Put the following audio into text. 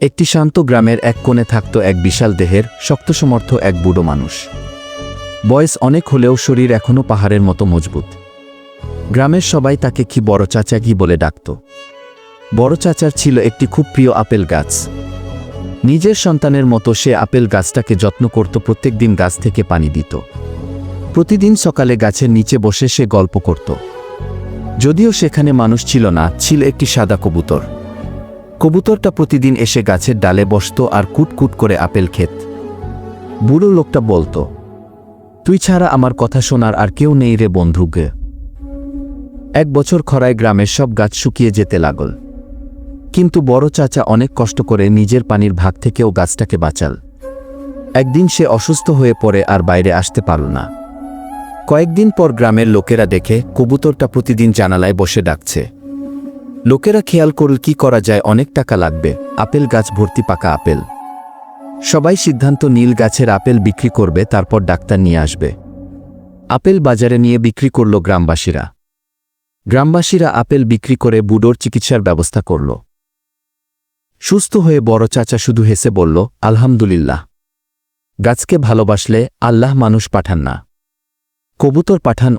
একটি শান্ত গ্রামের এক কোণে থাকত এক বিশাল দেহের শক্তসমর্থ এক বুড়ো মানুষ। বয়স অনেক হলেও শরীর এখনও পাহাড়ের মতো মজবুত। গ্রামের সবাই তাকে কি বড় চাচা কি বলে ডাকত। বড় চাচার ছিল একটি খুব প্রিয় আপেল গাছ। নিজের সন্তানের মতো সে আপেল গাছটাকে যত্ন করত, প্রত্যেক দিন গাছ থেকে পানি দিত। প্রতিদিন সকালে গাছের নিচে বসে সে গল্প করত। যদিও সেখানে মানুষ ছিল না, ছিল একটি সাদা কবুতর। কবুতরটা প্রতিদিন এসে গাছের ডালে বসত আর কুটকুট করে আপেল খেত। বুড়ো লোকটা বলতো, তুই ছাড়া আমার কথা শোনার আর কেউ নেই রে বন্ধু গে। এক বছর খরায় গ্রামের সব গাছ শুকিয়ে যেতে লাগল। কিন্তু বড় চাচা অনেক কষ্ট করে নিজের পানির ভাগ থেকেও গাছটাকে বাঁচাল। একদিন সে অসুস্থ হয়ে পড়ে আর বাইরে আসতে পারল না। কয়েকদিন পর গ্রামের লোকেরা দেখে কবুতরটা প্রতিদিন জানালায় বসে ডাকছে। লোকেরা খেয়াল করল কি করা যায়, অনেক টাকা লাগবে, আপেল গাছ ভর্তি পাকা আপেল। সবাই সিদ্ধান্ত নীল গাছের আপেল বিক্রি করবে, তারপর ডাক্তার নিয়ে আসবে। আপেল বাজারে নিয়ে বিক্রি করল গ্রামবাসীরা। গ্রামবাসীরা আপেল বিক্রি করে বুড়োর চিকিৎসার ব্যবস্থা করল। সুস্থ হয়ে বড় চাচা শুধু হেসে বলল, আলহামদুলিল্লাহ। গাছকে ভালোবাসলে আল্লাহ মানুষ পাঠান না, কবুতর পাঠান।